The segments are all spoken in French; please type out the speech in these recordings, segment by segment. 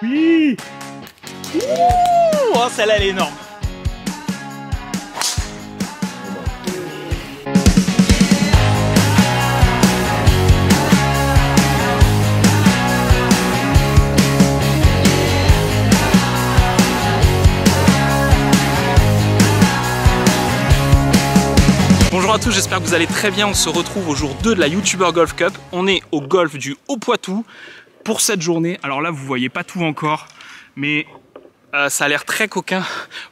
Oui. Ouh, oh, celle-là elle est énorme. Bonjour à tous, j'espère que vous allez très bien. On se retrouve au jour 2 de la YouTuber Golf Cup. On est au golf du Haut-Poitou pour cette journée. Alors là, vous voyez pas tout encore, mais ça a l'air très coquin.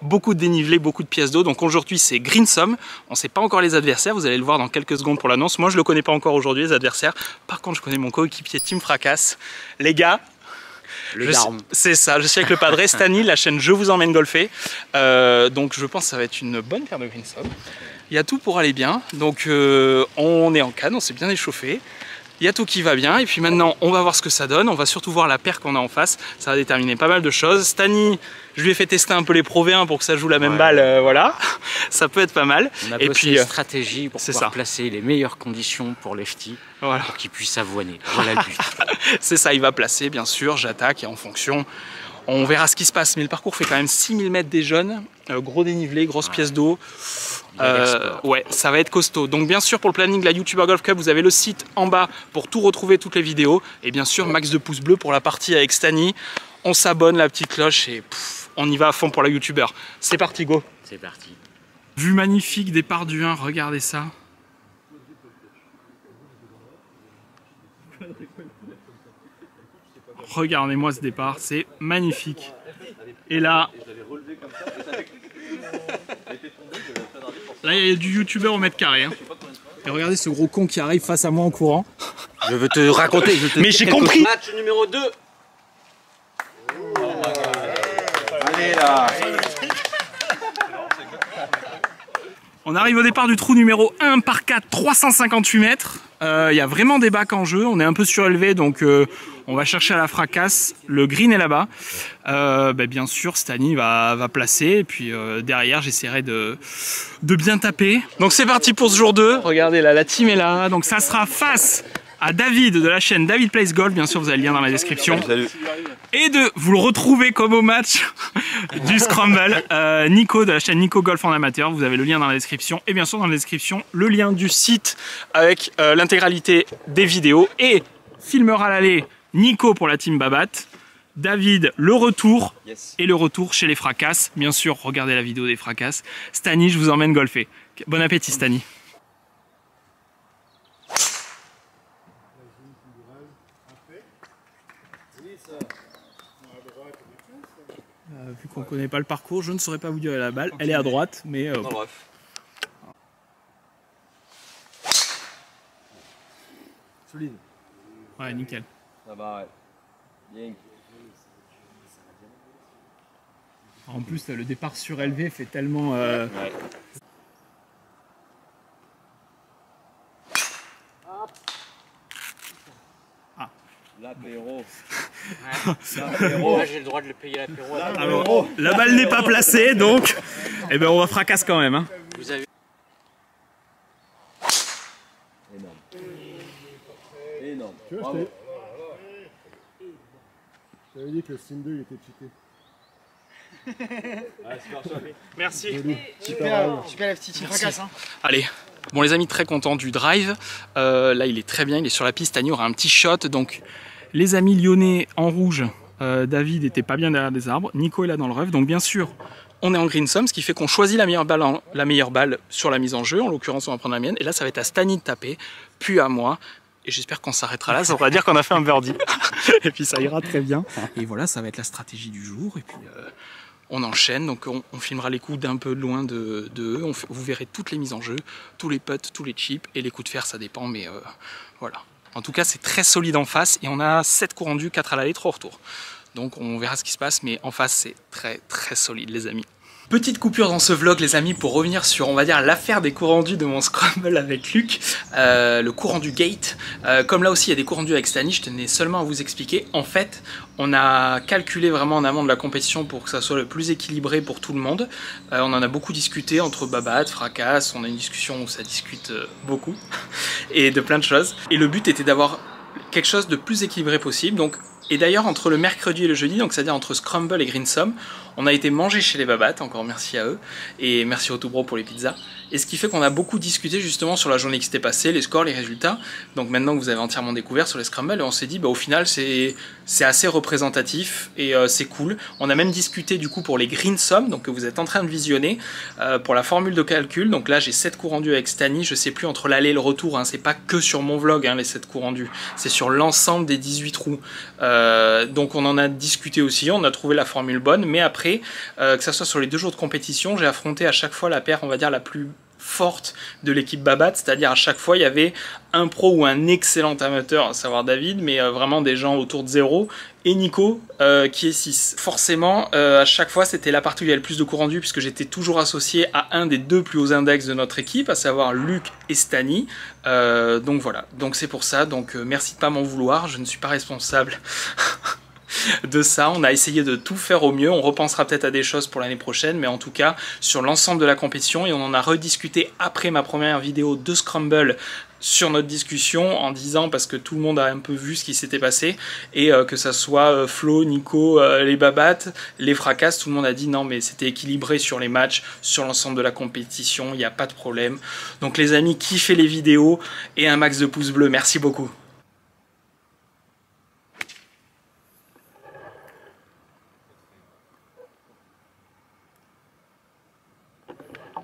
Beaucoup de dénivelé, beaucoup de pièces d'eau. Donc aujourd'hui, c'est Greensome. On ne sait pas encore les adversaires. Vous allez le voir dans quelques secondes pour l'annonce. Moi, je ne le connais pas encore aujourd'hui, les adversaires. Par contre, je connais mon coéquipier Team Fracasse. Les gars, c'est ça, je suis avec le padré Stani, la chaîne Je vous emmène golfer. Donc je pense que ça va être une bonne paire de Greensome. Il y a tout pour aller bien, donc on est en canne, on s'est bien échauffé. Il y a tout qui va bien, et puis maintenant on va voir ce que ça donne. On va surtout voir la paire qu'on a en face, ça va déterminer pas mal de choses. Stani, je lui ai fait tester un peu les Pro V1 pour que ça joue la même balle, voilà. Ça peut être pas mal. On a bossé une stratégie pour pouvoir placer les meilleures conditions pour Lefty, voilà, pour qu'il puisse avoiner. Voilà le but. C'est ça, il va placer, bien sûr, j'attaque et en fonction, on verra ce qui se passe. Mais le parcours fait quand même 6000 mètres des jeunes, gros dénivelé, grosse pièce d'eau. Ouais, ça va être costaud. Donc bien sûr, pour le planning de la YouTuber Golf Cup, vous avez le site en bas pour tout retrouver, toutes les vidéos. Et bien sûr, max de pouces bleus pour la partie avec Stani. On s'abonne, la petite cloche, et on y va à fond pour la YouTuber. C'est parti, go. C'est parti. Vue magnifique, départ du 1, regardez ça. Regardez-moi ce départ, c'est magnifique. Et là, il y a du youtubeur au mètre carré. Hein. Et regardez ce gros con qui arrive face à moi en courant. Je veux te raconter. Mais j'ai compris. Match numéro 2. Allez là. On arrive au départ du trou numéro 1 par 4, 358 mètres. Il y a vraiment des bacs en jeu. On est un peu surélevé, donc on va chercher à la fracasse. Le green est là-bas. Bien sûr, Stani va placer. Et puis derrière, j'essaierai de bien taper. Donc c'est parti pour ce jour 2. Regardez, là, la team est là. Donc ça sera face à David de la chaîne David Plays Golf. Bien sûr, vous avez le lien dans la description. Salut. Et vous le retrouvez comme au match du Scramble, Nico de la chaîne Nico Golf en amateur. Vous avez le lien dans la description. Et bien sûr, dans la description, le lien du site avec l'intégralité des vidéos. Et filmeur à l'aller, Nico pour la team Babat. David, le retour. Yes. Et le retour chez les Fracasses. Bien sûr, regardez la vidéo des Fracasses. Stani, je vous emmène golfer. Bon appétit, Stani. Vu qu'on ne connaît pas le parcours, je ne saurais pas vous dire la balle. Elle est à droite, mais... Solide. Ouais, nickel. Ça va, ouais. Bien. En plus, le départ surélevé fait tellement... Ouais. Ah. L'apéro. Moi j'ai le droit de le payer l'apéro. Alors, la balle n'est pas placée, donc eh ben, on va fracasse quand même. Hein. Vous avez... Énorme. Énorme. Tu vois, je t'avais dit que le Sim 2 il était cheaté. Merci. Super la petite fracasse. Hein. Allez. Bon les amis, très content du drive. Là il est très bien, il est sur la piste. Tani aura un petit shot. Donc les amis lyonnais en rouge, David était pas bien derrière des arbres. Nico est là dans le rough. Donc bien sûr, on est en greensome, ce qui fait qu'on choisit la meilleure balle sur la mise en jeu. En l'occurrence, on va prendre la mienne. Et là, ça va être à Stani de taper, puis à moi. Et j'espère qu'on s'arrêtera là. Ça va dire qu'on a fait un birdie. Et puis ça ira très bien. Et voilà, ça va être la stratégie du jour. Et puis on enchaîne. Donc on filmera les coups d'un peu loin de eux. Vous verrez toutes les mises en jeu, tous les putts, tous les chips. Et les coups de fer, ça dépend. Mais voilà. En tout cas, c'est très solide en face. Et on a 7 coups rendus, 4 à l'aller, 3 au retour. Donc on verra ce qui se passe. Mais en face, c'est très très solide, les amis. Petite coupure dans ce vlog les amis pour revenir sur on va dire l'affaire des cours rendus de mon Scramble avec Luc, le cours rendu Gate. Comme là aussi il y a des cours rendus avec Stani, je tenais seulement à vous expliquer. En fait on a calculé vraiment en amont de la compétition pour que ça soit le plus équilibré pour tout le monde. On en a beaucoup discuté entre Babat, Fracasse, on a une discussion où ça discute beaucoup et de plein de choses. Et le but était d'avoir quelque chose de plus équilibré possible. Donc Et d'ailleurs, entre le mercredi et le jeudi, donc c'est-à-dire entre Scramble et Greensome, on a été manger chez les Babat, encore merci à eux, et merci au Toubro pour les pizzas. Et ce qui fait qu'on a beaucoup discuté justement sur la journée qui s'était passée, les scores, les résultats. Donc maintenant que vous avez entièrement découvert sur les Scramble, et on s'est dit, bah, au final, c'est assez représentatif et c'est cool. On a même discuté du coup pour les Greensome, donc que vous êtes en train de visionner, pour la formule de calcul. Donc là, j'ai 7 coups rendus avec Stani, je sais plus entre l'aller et le retour, hein, c'est pas que sur mon vlog, hein, les 7 coups rendus, c'est sur l'ensemble des 18 trous. Donc on en a discuté aussi, on a trouvé la formule bonne, mais après, que ça soit sur les 2 jours de compétition, j'ai affronté à chaque fois la paire, on va dire, la plus forte de l'équipe Babat, c'est-à-dire à chaque fois il y avait un pro ou un excellent amateur, à savoir David, mais vraiment des gens autour de 0, et Nico qui est 6. Forcément, à chaque fois c'était la partie où il y avait le plus de coups rendus, puisque j'étais toujours associé à un des 2 plus hauts index de notre équipe, à savoir Luc et Stani. Donc voilà, donc c'est pour ça, donc merci de pas m'en vouloir, je ne suis pas responsable de ça. On a essayé de tout faire au mieux, on repensera peut-être à des choses pour l'année prochaine, mais en tout cas sur l'ensemble de la compétition, et on en a rediscuté après ma première vidéo de Scramble sur notre discussion, en disant, parce que tout le monde a un peu vu ce qui s'était passé, et que ça soit Flo, Nico, les Babat, les Fracasses, tout le monde a dit non mais c'était équilibré sur les matchs, sur l'ensemble de la compétition, il n'y a pas de problème. Donc les amis, kiffez les vidéos, et un max de pouces bleus, merci beaucoup.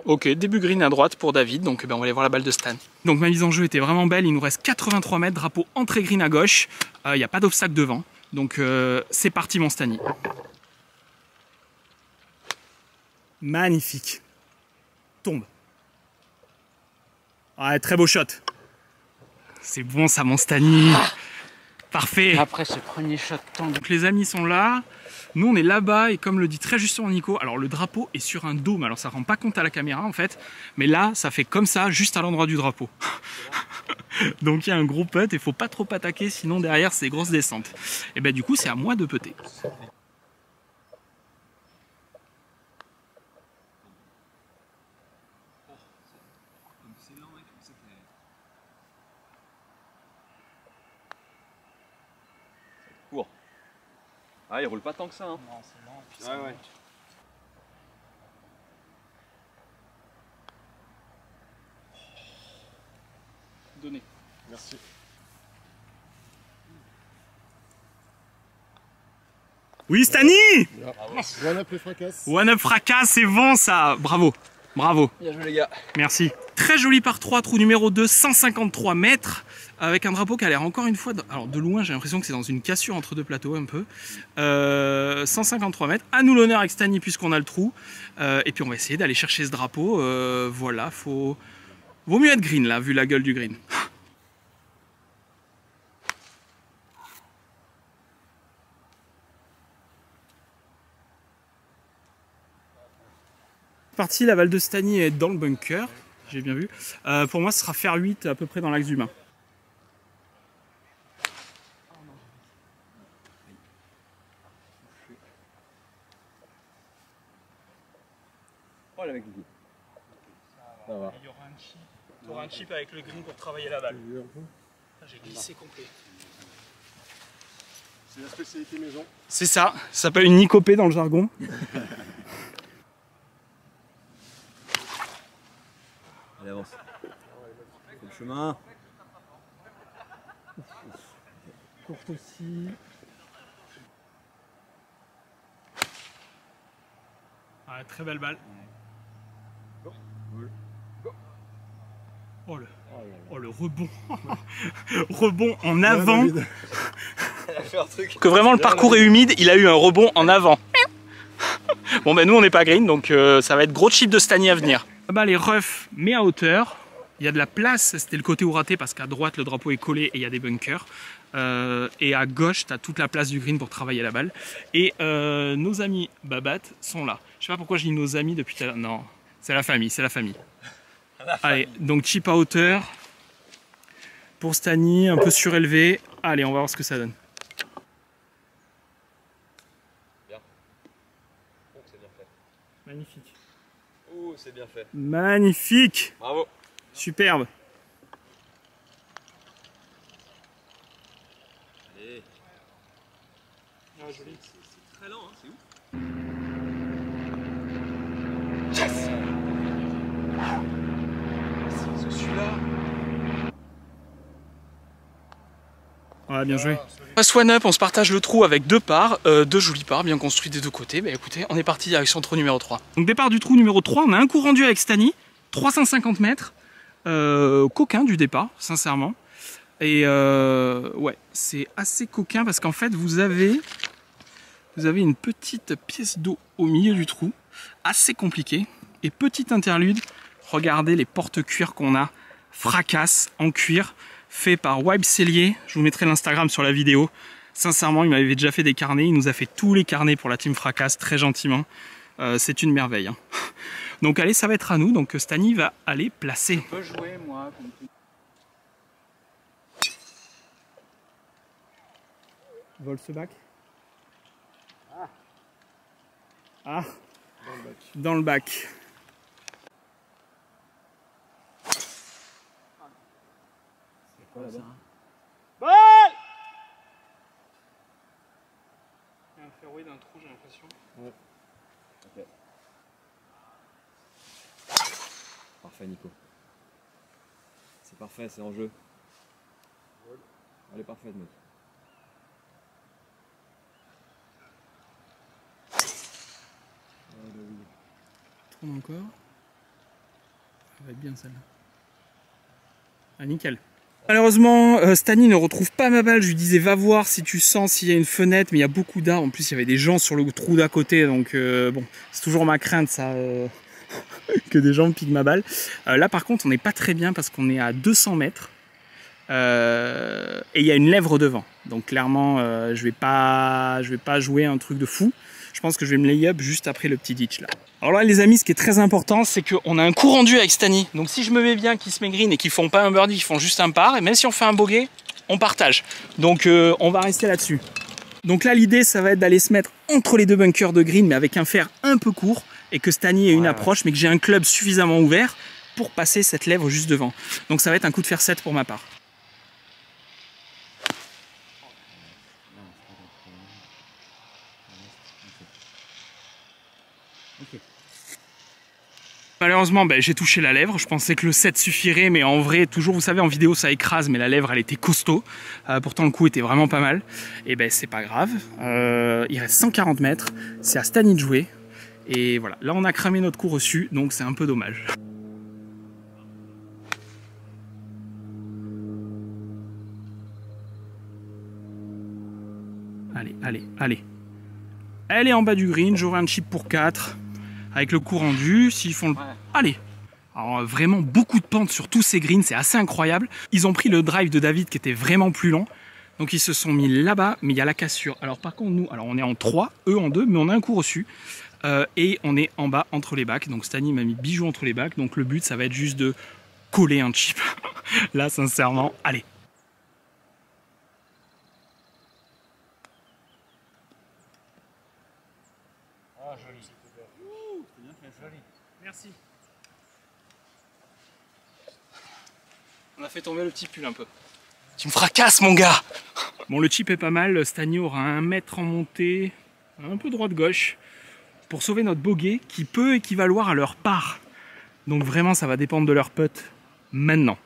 Ok, début green à droite pour David, donc on va aller voir la balle de Stan. Donc ma mise en jeu était vraiment belle, il nous reste 83 mètres, drapeau entrée green à gauche, il n'y a pas d'obstacle devant, donc c'est parti mon Stani. Magnifique. Tombe. Ouais, très beau shot. C'est bon ça mon Stani. Parfait. Après ce premier shot tombe. Donc les amis sont là. Nous on est là-bas et comme le dit très justement Nico, alors le drapeau est sur un dôme, alors ça rend pas compte à la caméra en fait, mais là ça fait comme ça juste à l'endroit du drapeau. Donc il y a un gros putt et faut pas trop attaquer sinon derrière c'est grosse descente. Et ben du coup c'est à moi de putter. Court. Ah, il roule pas tant que ça. Hein. Non, c'est lent, puis ouais, ouais. Donné. Merci. Oui Stani. One up les fracasses. One up fracas, c'est bon ça. Bravo, bravo. Bien joué les gars. Merci. Très joli par 3, trou numéro 2, 153 mètres, avec un drapeau qui a l'air encore une fois, alors de loin j'ai l'impression que c'est dans une cassure entre 2 plateaux un peu. 153 mètres, à nous l'honneur avec Stani puisqu'on a le trou. Et puis on va essayer d'aller chercher ce drapeau. Voilà, vaut mieux être green là, vu la gueule du green. Parti, la balle de Stani est dans le bunker, j'ai bien vu. Pour moi, ce sera faire 8 à peu près dans l'axe du main. Oh le mec Guigui. Ça va. Il y aura un chip. Tu auras un chip avec le green pour travailler la balle. J'ai glissé complet. C'est la spécialité maison. C'est ça s'appelle une nicopée dans le jargon. Allez avance. Fais le chemin. Courte aussi. Ah, très belle balle. Oh le rebond. Rebond en avant. Que vraiment le parcours est humide, il a eu un rebond en avant. Bon ben nous on n'est pas green donc ça va être gros chip de Stani à venir. La balle est rough mais à hauteur. Il y a de la place, c'était le côté où raté parce qu'à droite le drapeau est collé et il y a des bunkers. Et à gauche tu as toute la place du green pour travailler la balle. Et nos amis Babat sont là. Je sais pas pourquoi je dis nos amis depuis tout à l'heure. Non, c'est la famille, c'est la famille. Allez, donc chip à hauteur. Pour Stani, un peu surélevé. Allez, on va voir ce que ça donne. Bien. Oh, c'est bien fait. Magnifique. Oh, c'est bien fait. Magnifique. Bravo. Superbe. Allez. Ah, joli. C'est très lent, hein, c'est ouf. Yes. C'est celui-là. Ouais, bien joué. Pass one up, on se partage le trou avec deux parts, deux jolies parts bien construites des deux côtés. Bah écoutez, on est parti direction trou numéro 3. Donc départ du trou numéro 3, on a un coup rendu avec Stani, 350 mètres, coquin du départ, sincèrement. Et ouais, c'est assez coquin parce qu'en fait vous avez une petite pièce d'eau au milieu du trou, assez compliqué. Et petit interlude, regardez les porte-cuir qu'on a, Fracasse en cuir, fait par Wibe Cellier. Je vous mettrai l'Instagram sur la vidéo. Sincèrement, il m'avait déjà fait des carnets, il nous a fait tous les carnets pour la team Fracasse, très gentiment. C'est une merveille. Hein. Donc allez, ça va être à nous, donc Stani va aller placer. Je peux jouer, moi, comme tout. Vol ce bac. Ah, dans le bac. C'est quoi ça? Balle! Il y a un fairway d'un trou, j'ai l'impression. Ouais. Ok. Parfait, Nico. C'est parfait, c'est en jeu. Elle est parfaite, mec. Tourne encore. Ça va être bien celle-là. Ah, nickel. Malheureusement, Stani ne retrouve pas ma balle. Je lui disais, va voir si tu sens s'il y a une fenêtre, mais il y a beaucoup d'arbres. En plus, il y avait des gens sur le trou d'à côté, donc bon, c'est toujours ma crainte, ça, que des gens piquent ma balle. Là, par contre, on n'est pas très bien parce qu'on est à 200 mètres. Et il y a une lèvre devant. Donc clairement, je vais pas jouer un truc de fou. Je pense que je vais me lay up juste après le petit ditch là. Alors là les amis, ce qui est très important, c'est qu'on a un coup rendu avec Stani. Donc si je me mets bien, qu'ils se met green et qu'ils font pas un birdie, qu'ils font juste un par, et même si on fait un bogey, on partage. Donc on va rester là-dessus. Donc là l'idée, ça va être d'aller se mettre entre les deux bunkers de green, mais avec un fer un peu court, et que Stani ait une approche, mais que j'ai un club suffisamment ouvert pour passer cette lèvre juste devant. Donc ça va être un coup de fer 7 pour ma part. Malheureusement, j'ai touché la lèvre. Je pensais que le 7 suffirait, mais en vrai, toujours, vous savez, en vidéo, ça écrase, mais la lèvre, elle était costaud. Pourtant, le coup était vraiment pas mal. Et c'est pas grave. Il reste 140 mètres. C'est à Stani de jouer. Et voilà. Là, on a cramé notre coup reçu, donc c'est un peu dommage. Allez, allez, allez. Elle est en bas du green. J'aurai un chip pour 4. Avec le coup rendu, s'ils font le... Allez! Alors vraiment beaucoup de pentes sur tous ces greens, c'est assez incroyable. Ils ont pris le drive de David qui était vraiment plus lent. Donc ils se sont mis là-bas, mais il y a la cassure. Alors par contre nous, alors on est en 3, eux en 2, mais on a un coup reçu. Et on est en bas entre les bacs. Donc Stani m'a mis bijou entre les bacs. Donc le but, ça va être juste de coller un chip. Là, sincèrement, allez! Ah, joli. Merci. On a fait tomber le petit pull un peu. Tu me fracasses mon gars. Bon, le chip est pas mal. Stani aura 1 mètre en montée, un peu droite-gauche, pour sauver notre bogey qui peut équivaloir à leur part. Donc vraiment ça va dépendre de leur putt maintenant.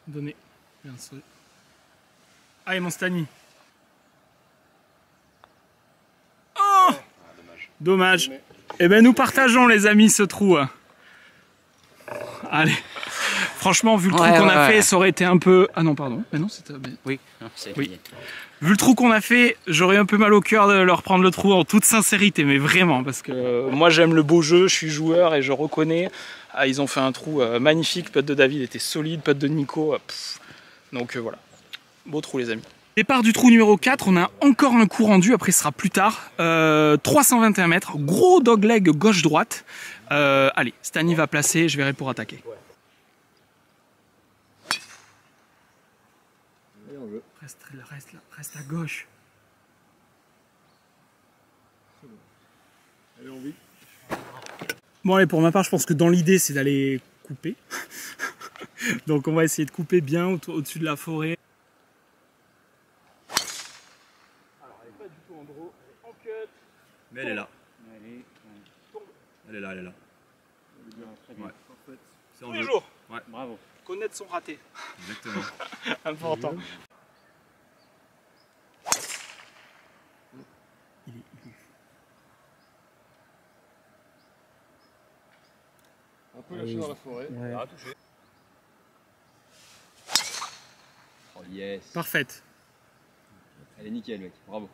Donné. Bien sûr. Allez mon Stani. Oh, dommage. Eh ben nous partageons les amis ce trou. Allez. Franchement, vu le trou qu'on a fait, ça aurait été un peu... Ah non, pardon. Mais non, c'était... Oui, oui. Vu le trou qu'on a fait, j'aurais un peu mal au cœur de leur prendre le trou en toute sincérité, mais vraiment, parce que moi j'aime le beau jeu, je suis joueur et je reconnais. Ah, ils ont fait un trou magnifique, putt de David était solide, putt de Nico. Donc voilà, beau trou les amis. Départ du trou numéro 4, on a encore un coup rendu, après ce sera plus tard. 321 mètres, gros dogleg gauche-droite. Allez, Stani va placer, je verrai pour attaquer. Et en jeu. peu. Reste à gauche. C'est bon. Allez, on vit. Bon allez, pour ma part, je pense que dans l'idée, c'est d'aller couper. Donc on va essayer de couper bien au-dessus de la forêt. Alors elle n'est pas du tout en draw, elle est en cut. Mais elle est là. Elle est là, Elle est là. très bien. Ouais. C'est en Tous les jeu. jours. Ouais. Bravo. Connaître son raté. Exactement. Important. Un peu lâché dans la forêt. Ouais. Ah, touché. Oh yes. Parfaite. Elle est nickel, mec. Bravo.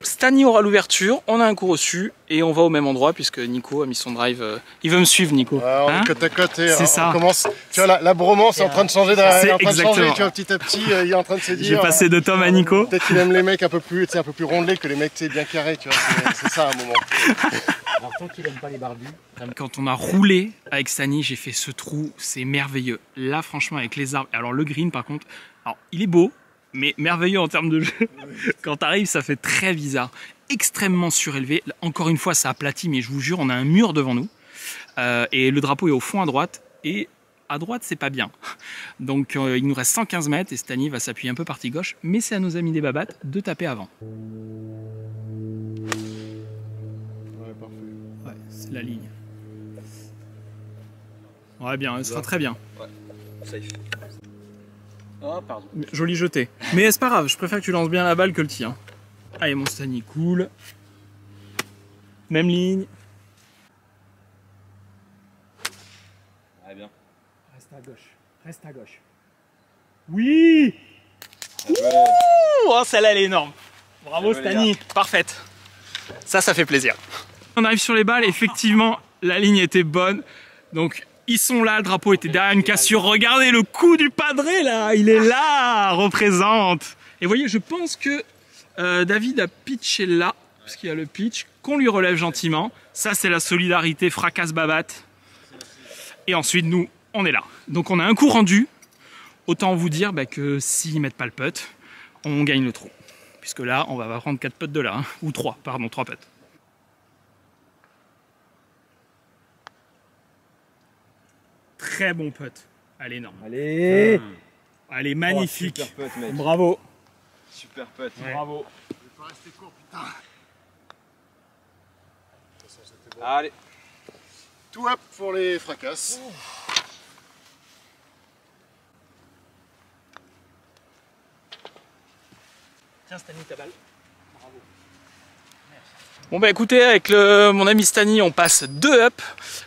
Stani aura l'ouverture, on a un coup reçu et on va au même endroit puisque Nico a mis son drive. Il veut me suivre, Nico. On Hein est côte à côte et c'est ça. on commence. Tu vois, la bromance est en train de changer. C'est Elle est en train de changer, exactement. tu vois, petit à petit, il est en train de se dire. J'ai passé de Tom à Nico. Peut-être qu'il aime les mecs un peu plus rondelés que les mecs bien carrés, tu vois. C'est ça à un moment. Alors tant qu'il aime pas les barbus. Quand on a roulé avec Stani, j'ai fait ce trou, c'est merveilleux. Là, franchement, avec les arbres. Alors le green, par contre, alors, il est beau, mais merveilleux en termes de jeu. Quand t'arrives, ça fait très bizarre. Extrêmement surélevé. Encore une fois, ça aplatit, mais je vous jure, on a un mur devant nous. Et le drapeau est au fond à droite. Et à droite, c'est pas bien. Donc il nous reste 115 mètres et Stani va s'appuyer un peu partie gauche. Mais c'est à nos amis des babattes de taper avant. Ouais, parfait. Ouais, c'est la ligne. Ouais, bien, elle sera très bien. Safe. Oh, pardon. Joli jeté. Mais c'est pas grave, je préfère que tu lances bien la balle que le tien. Allez, mon Stani, cool. Même ligne. Ouais, bien. Reste à gauche. Reste à gauche. Oui! Bien joué. Oh, celle-là, elle est énorme. Bravo, Bien joué, Stani. Parfaite. Ça fait plaisir. On arrive sur les balles. Effectivement, la ligne était bonne. Donc, ils sont là. Le drapeau était derrière une cassure. Regardez le coup du padré, là. Il est là. Représente. Et vous voyez, je pense que David a pitché là. Parce qu'il y a le pitch. Qu'on lui relève gentiment. Ça, c'est la solidarité fracasse-babat. Et ensuite, nous, on est là. Donc, on a un coup rendu. Autant vous dire que s'ils mettent pas le putt, on gagne le trou. Puisque là, on va prendre 4 putts de là. Hein. Ou 3, pardon, 3 putts. Très bon putt. Elle est énorme. Allez. Elle est magnifique. Oh, super putt, mec. Bravo. Super putt. Ouais. Bravo. Je vais pas rester court, putain. De toute façon, c'était bon. Allez. Tout up pour les fracasses. Tiens, Stani, ta balle. Bravo. Bon bah écoutez, avec mon ami Stani, on passe 2 up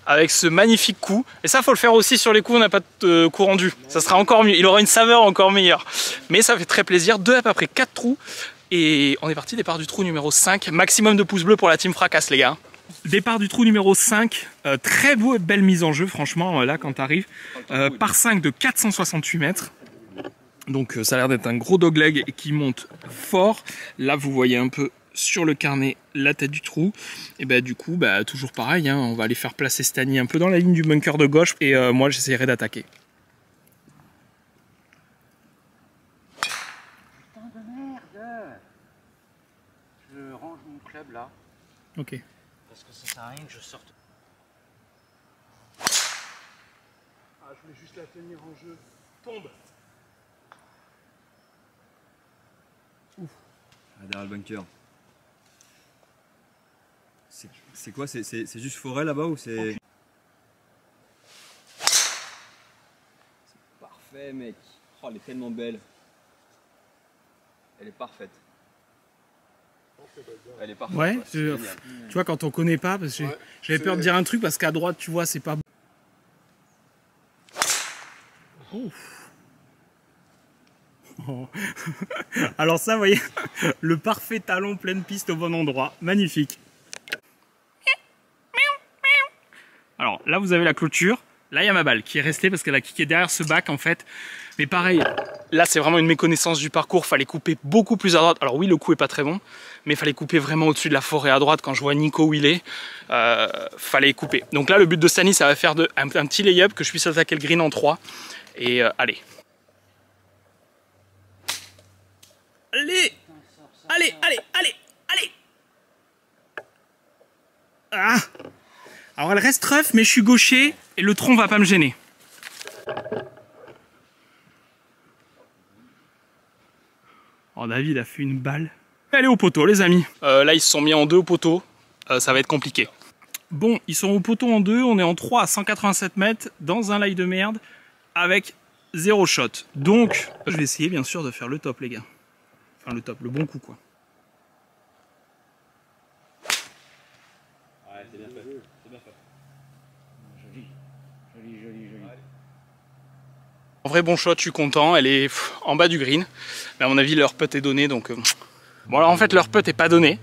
avec ce magnifique coup. Et ça, faut le faire aussi sur les coups, on n'a pas de coup rendu. Ça sera encore mieux, il aura une saveur encore meilleure. Mais ça fait très plaisir, 2 up après 4 trous. Et on est parti, départ du trou numéro 5. Maximum de pouces bleus pour la team fracasse, les gars. Départ du trou numéro 5, très beau et belle mise en jeu, franchement, là quand t'arrives. Par 5 de 468 mètres. Donc ça a l'air d'être un gros dogleg qui monte fort. Là, vous voyez un peu sur le carnet la tête du trou. Et bah du coup, toujours pareil, hein, on va aller faire placer Stani un peu dans la ligne du bunker de gauche. Et moi, j'essaierai d'attaquer. Putain de merde. Je range mon club là. Ok. Parce que ça sert à rien que je sorte. Ah, je voulais juste la tenir en jeu. Tombe. Ah, derrière le bunker. C'est quoi? C'est juste forêt là-bas ou c'est... Parfait, mec. Oh, elle est tellement belle. Elle est parfaite. Elle est parfaite. Ouais, c'est tu vois, quand on connaît pas, parce que j'avais peur de dire un truc parce qu'à droite, tu vois, c'est pas bon. Oh. Alors ça, vous voyez, le parfait talon pleine piste au bon endroit. Magnifique. Alors là, vous avez la clôture. Là, il y a ma balle qui est restée parce qu'elle a kické derrière ce bac en fait. Mais pareil, là, c'est vraiment une méconnaissance du parcours. Fallait couper beaucoup plus à droite. Alors oui, le coup est pas très bon, mais fallait couper vraiment au-dessus de la forêt à droite. Quand je vois Nico où il est, fallait couper. Donc là, le but de Stani, ça va faire un petit lay-up que je puisse attaquer le green en 3. Et allez. Allez. Allez, allez, allez, allez. Ah. Alors elle reste rough, mais je suis gaucher et le tronc va pas me gêner. Oh, David a fait une balle. Elle est au poteau, les amis. Là, ils se sont mis en 2 au poteau. Ça va être compliqué. Bon, ils sont au poteau en 2. On est en 3 à 187 mètres dans un lie de merde avec 0 shot. Donc, je vais essayer bien sûr de faire le top, les gars. Enfin, le top, le bon coup, quoi. Ouais, c'est bien fait. C'est bien fait. Joli, joli, joli, joli. En vrai, bon shot, je suis content. Elle est en bas du green. Mais à mon avis, leur putt est donné. Donc, bon, alors en fait, leur putt est pas donné.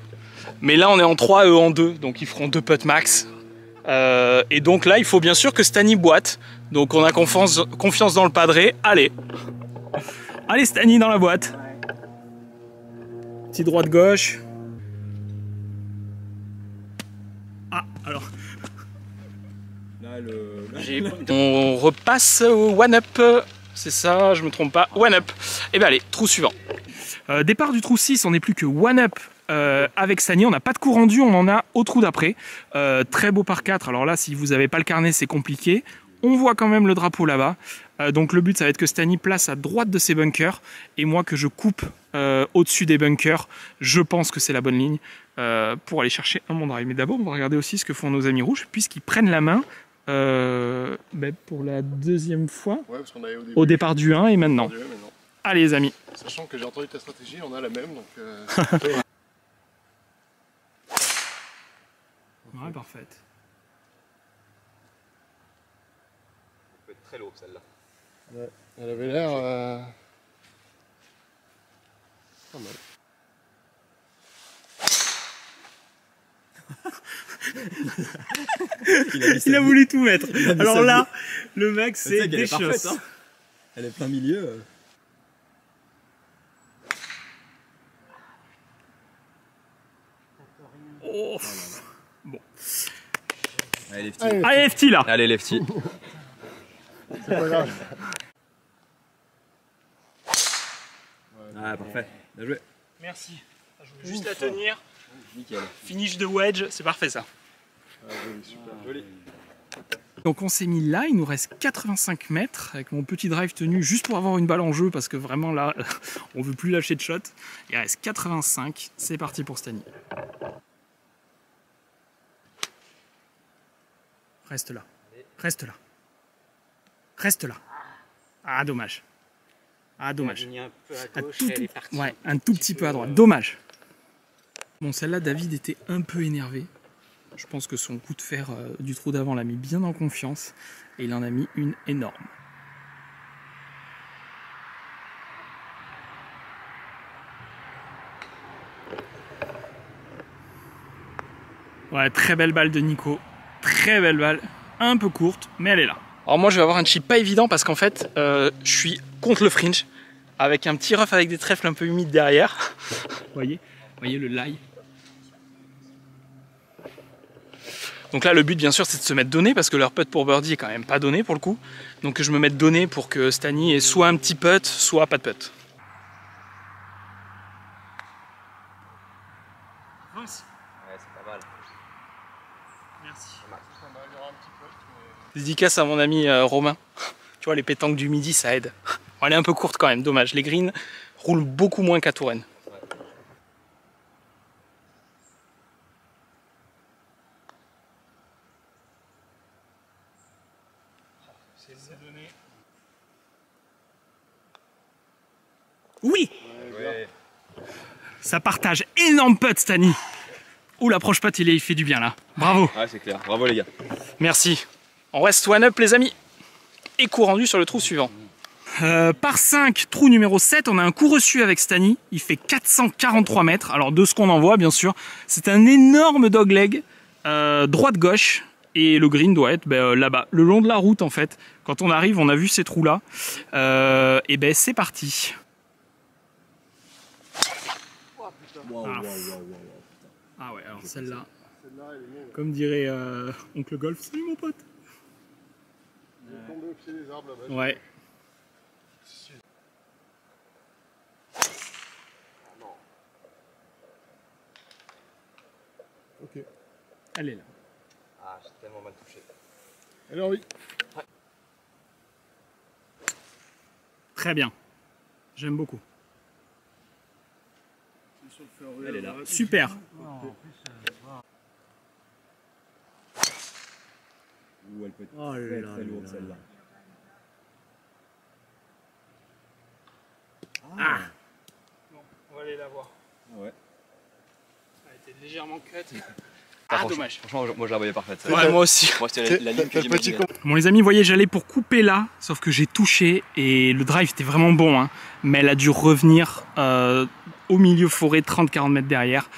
Mais là, on est en 3, eux en 2. Donc, ils feront 2 putts max. Et donc là, il faut bien sûr que Stani boite. Donc, on a confiance dans le padré. Allez. Allez, Stani dans la boîte. Petit droite-gauche. Ah, alors. On repasse au one-up. C'est ça, je me trompe pas. One-up. Et bien allez, trou suivant. Départ du trou 6, on n'est plus que one-up avec Stani. On n'a pas de coup rendu, on en a au trou d'après. Très beau par 4. Alors là, si vous n'avez pas le carnet, c'est compliqué. On voit quand même le drapeau là-bas. Donc le but, ça va être que Stani place à droite de ses bunkers. Et moi, que je coupe au-dessus des bunkers. Je pense que c'est la bonne ligne pour aller chercher un bon drive. Mais d'abord, on va regarder aussi ce que font nos amis rouges, puisqu'ils prennent la main pour la deuxième fois, Ouais, parce qu'on avait au départ du 1 et maintenant. Allez les amis. Sachant que j'ai entendu ta stratégie, on a la même, donc... Ouais, parfaite. Elle peut être très lourd celle-là. Ouais, elle avait l'air... pas mal. Il a voulu tout mettre. Alors là, le mec, c'est des choses. Hein. Elle est plein milieu. Oh. Bon. Allez, lefty. Allez, lefty là. Allez, lefty. C'est pas grave. Ah, parfait. Bien joué. Merci. Je voulais juste la tenir. Nickel. Finish de wedge, c'est parfait ça. Ah, joli, super. Joli. Donc on s'est mis là, il nous reste 85 mètres avec mon petit drive tenu juste pour avoir une balle en jeu parce que vraiment là, on veut plus lâcher de shot. Il reste 85, c'est parti pour Stani. Reste là, reste là, reste là. Ah dommage. Ah dommage. Un peu à gauche, elle est partie. Ouais, un tout petit peu à droite, dommage. Bon, celle-là, David était un peu énervé. Je pense que son coup de fer du trou d'avant l'a mis bien en confiance. Et il en a mis une énorme. Ouais, très belle balle de Nico. Très belle balle. Un peu courte, mais elle est là. Alors moi, je vais avoir un chip pas évident parce qu'en fait, je suis contre le fringe. Avec un petit rough avec des trèfles un peu humides derrière. Vous voyez le lie. Donc là, le but, bien sûr, c'est de se mettre donné parce que leur putt pour birdie est quand même pas donné pour le coup. Donc je me mette donné pour que Stani ait soit un petit putt, soit pas de putt. Ouais, c'est pas mal. Merci. Il y aura un petit peu, mais... Dédicace à mon ami Romain. Tu vois, les pétanques du midi, ça aide. Bon, elle est un peu courte quand même, dommage. Les greens roulent beaucoup moins qu'à Touraine. Oui. Ouais. Ça partage. Énorme putt, Stani. Ouh, l'approche putt, il fait du bien là. Bravo. Ouais, c'est clair. Bravo les gars. Merci. On reste one up, les amis. Et coup rendu sur le trou suivant. Par 5, trou numéro 7, on a un coup reçu avec Stani. Il fait 443 mètres. Alors, de ce qu'on en voit, bien sûr, c'est un énorme dogleg. Droite-gauche. Et le green doit être là-bas, le long de la route, en fait. Quand on arrive, on a vu ces trous-là. Et ben, c'est parti. Ah ouais, alors celle-là, comme dirait Oncle Golf, salut mon pote. Il est tombé au pied des arbres là-bas. Ouais. Elle est là. Ah, j'ai tellement mal touché. Alors oui. Ouais. Très bien. J'aime beaucoup. Elle est là. Super. Ouh, elle peut être très lourde celle-là. Ah. Bon, on va aller la voir. Ah ouais. Elle était légèrement cut. Ah, dommage. Franchement, moi je la voyais parfaite. Ouais, moi aussi. Moi c'était la ligne que j'imaginais. Bon les amis, vous voyez, j'allais pour couper là, sauf que j'ai touché et le drive était vraiment bon, hein, mais elle a dû revenir au milieu forêt, 30-40 mètres derrière.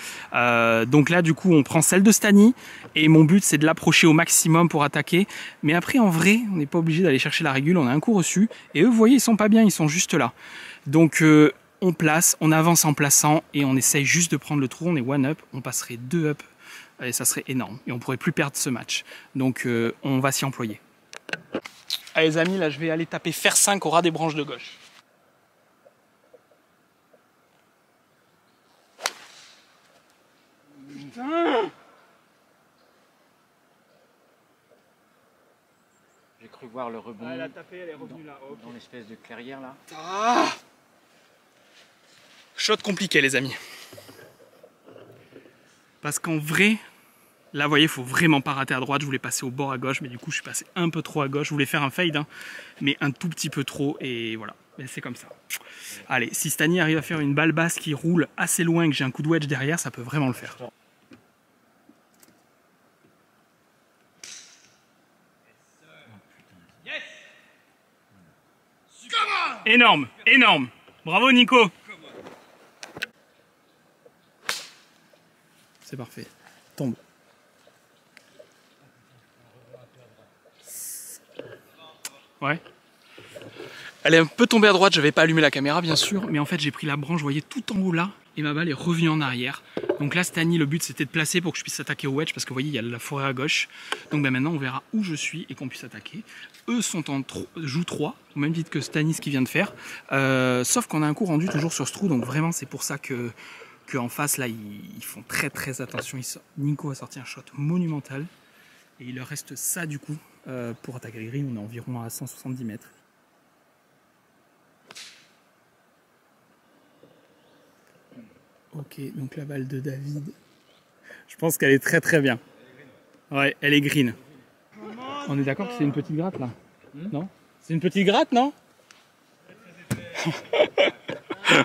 Donc là, du coup, on prend celle de Stani et mon but, c'est de l'approcher au maximum pour attaquer. Mais après, en vrai, on n'est pas obligé d'aller chercher la régule, on a un coup reçu et eux, vous voyez, ils sont pas bien, ils sont juste là. Donc on place, on avance en plaçant et on essaye juste de prendre le trou, on est one up, on passerait 2 up. Et ça serait énorme et on pourrait plus perdre ce match. Donc on va s'y employer. Allez les amis, là je vais aller taper fer 5 au ras des branches de gauche. J'ai cru voir le rebond. Elle a tapé, elle est revenue là. Okay. Dans l'espèce de clairière là. Ah, shot compliqué les amis. Parce qu'en vrai, là, vous voyez, il faut vraiment pas rater à droite. Je voulais passer au bord à gauche, mais du coup, je suis passé un peu trop à gauche. Je voulais faire un fade, hein, mais un tout petit peu trop. Et voilà, c'est comme ça. Allez, si Stani arrive à faire une balle basse qui roule assez loin et que j'ai un coup de wedge derrière, ça peut vraiment le faire. Énorme, énorme. Bravo, Nico. C'est parfait. Tombe. Ouais. Elle est un peu tombée à droite, je n'avais pas allumé la caméra bien sûr, mais en fait j'ai pris la branche, vous voyez, tout en haut là, et ma balle est revenue en arrière. Donc là, Stani, le but c'était de placer pour que je puisse attaquer au wedge, parce que vous voyez, il y a la forêt à gauche. Donc maintenant on verra où je suis et qu'on puisse attaquer. Eux sont en joue 3, au même titre que Stani, ce qu'il vient de faire. Sauf qu'on a un coup rendu toujours sur ce trou, donc vraiment c'est pour ça que en face là, ils font très attention. Nico a sorti un shot monumental, et il leur reste ça du coup, pour attaquer le green, on est environ à 170 mètres. Ok, donc la balle de David, je pense qu'elle est très bien. Ouais, elle est green. On est d'accord que c'est une petite gratte là? Non? C'est une petite gratte, non?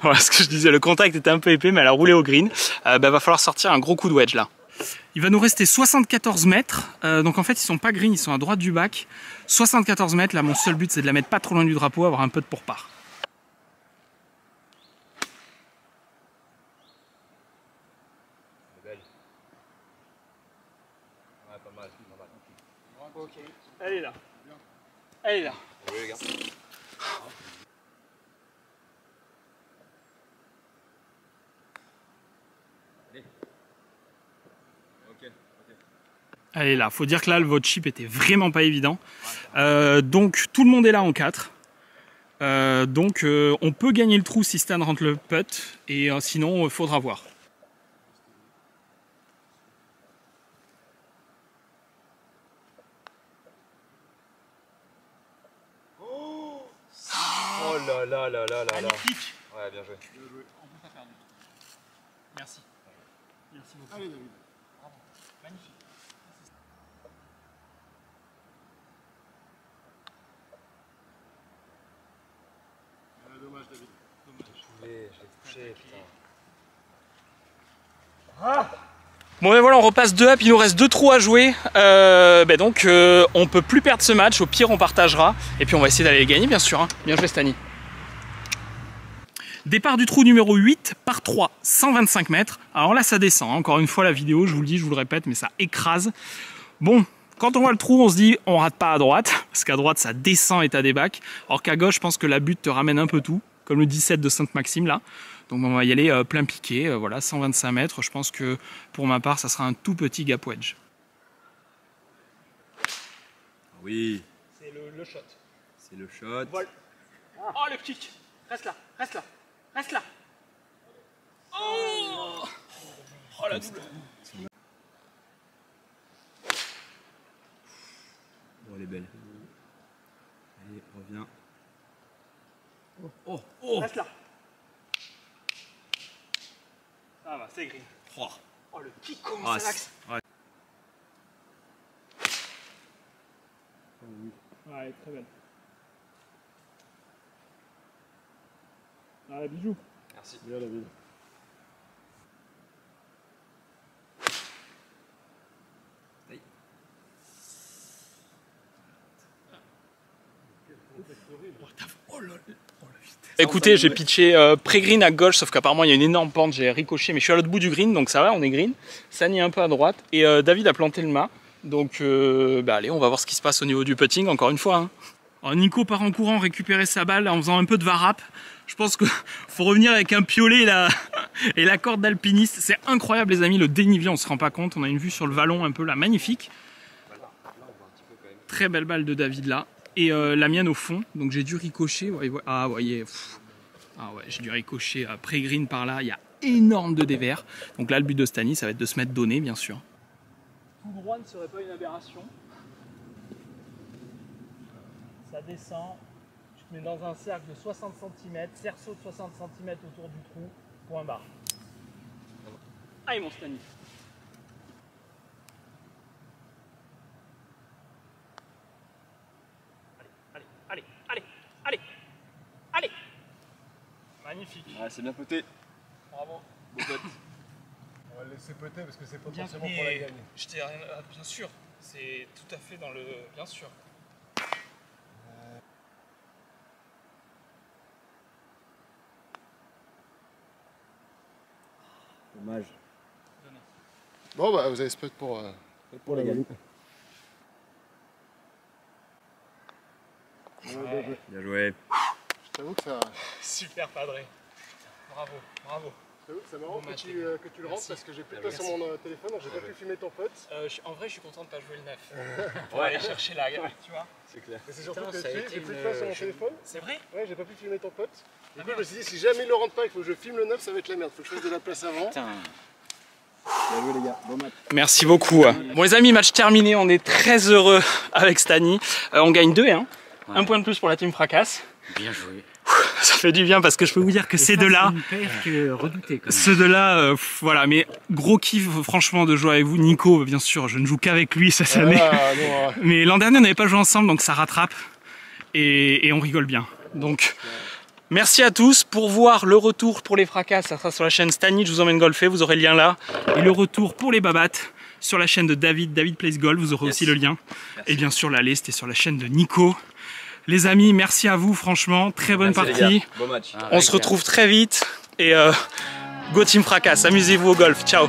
Voilà ce que je disais, le contact était un peu épais, mais elle a roulé au green. Va falloir sortir un gros coup de wedge là. Il va nous rester 74 mètres, donc en fait ils sont pas green, ils sont à droite du bac. 74 mètres, là mon seul but c'est de la mettre pas trop loin du drapeau, avoir un peu de pourpart. Ok, elle est là. Elle est là. Oui, les gars. Elle est là. Faut dire que là, votre chip était vraiment pas évident. Donc tout le monde est là en 4. Donc on peut gagner le trou si Stan rentre le putt. Et sinon, il faudra voir. Oh là là là là là là. Magnifique. Ouais, bien joué. On peut pas faire du tout. Merci. Merci beaucoup. Allez, David. Bravo. Magnifique. Dommage, David. Dommage. Je l'ai touché, putain. Bon et voilà, on repasse 2 up, il nous reste 2 trous à jouer. Donc on peut plus perdre ce match, au pire on partagera. Et puis on va essayer d'aller les gagner bien sûr. Hein. Bien joué Stani. Départ du trou numéro 8 par 3, 125 mètres. Alors là ça descend, encore une fois la vidéo, je vous le dis, je vous le répète, mais ça écrase. Bon, quand on voit le trou, on se dit on rate pas à droite, parce qu'à droite ça descend et t'as des bacs. Alors qu'à gauche, je pense que la butte te ramène un peu tout, comme le 17 de Sainte-Maxime là. Donc on va y aller plein piqué, voilà, 125 mètres. Je pense que pour ma part, ça sera un tout petit gap wedge. Oui. C'est le shot. C'est le shot. Vol. Oh le kick. Reste là, reste là, reste là. Oh, oh la double. elle est belle. Allez, reviens. Reste là. Ça va, c'est green. Oh, le kick commence à l'axe. Ouais. Ouais, elle est très belle. Ah, bijou. Merci. Bien, David. Écoutez, j'ai pitché pré-green à gauche, sauf qu'apparemment il y a une énorme pente, j'ai ricoché, mais je suis à l'autre bout du green, donc ça va, on est green. Sani est un peu à droite, et David a planté le mât. Donc allez, on va voir ce qui se passe au niveau du putting, encore une fois. Hein. Alors, Nico part en courant récupérer sa balle en faisant un peu de varap. Je pense qu'il faut revenir avec un piolet et la corde d'alpiniste. C'est incroyable les amis, le dénivelé, on se rend pas compte. On a une vue sur le vallon un peu là, magnifique. Très belle balle de David là. Et la mienne au fond, donc j'ai dû ricocher. Ah, voyez, j'ai dû ricocher après green par là. Il y a énorme de dévers. Donc là, le but de Stani, ça va être de se mettre donné, bien sûr. Tout droit ne serait pas une aberration. Ça descend. Je te mets dans un cercle de 60 cm, cerceau de 60 cm autour du trou, point barre. Allez, mon Stani. Allez. Magnifique. Ouais, c'est bien poté. Bravo. Beau putt. On va le laisser poter parce que c'est pas Bien, forcément pour la gagner. Bien sûr, c'est tout à fait dans le... Bien sûr. Dommage. Bon bah vous avez ce putt pour la gagne. Bien joué. Je t'avoue que ça... Super padré. Bravo. Je t'avoue que c'est marrant que tu le rentres parce que j'ai plus de place sur mon téléphone, donc j'ai pas pu filmer ton putt. En vrai, je suis content de pas jouer le 9. Pour aller chercher la gamme, tu vois. C'est clair. Mais c'est surtout que j'ai plus de place sur mon téléphone. C'est vrai? Ouais, j'ai pas pu filmer ton putt. Du coup, je me suis dit, si jamais il le rentre pas, il faut que je filme le 9, ça va être la merde. Faut que je fasse de la place avant. Putain. Bien joué les gars, bon match. Merci beaucoup. Bon les amis, match terminé, on est très heureux avec Stani. On gagne 2 et 1. Un point de plus pour la team Fracasse. Bien joué. Ça fait du bien parce que je peux vous dire que ces deux-là, ceux deux-là, voilà, mais gros kiff franchement de jouer avec vous. Nico, bien sûr, je ne joue qu'avec lui cette année. Mais l'an dernier, on n'avait pas joué ensemble, donc ça rattrape et on rigole bien. Donc, merci à tous. Pour voir le retour pour les Fracasses, ça sera sur la chaîne Stani, je vous emmène golfer, vous aurez le lien là. Et le retour pour les Babattes sur la chaîne de David Plays Golf, vous aurez aussi le lien. Merci. Et bien sûr, la liste est sur la chaîne de Nico. Les amis, merci à vous, franchement, très bonne partie. Bon match. On se retrouve très vite et go Team Fracasse, amusez-vous au golf, ciao.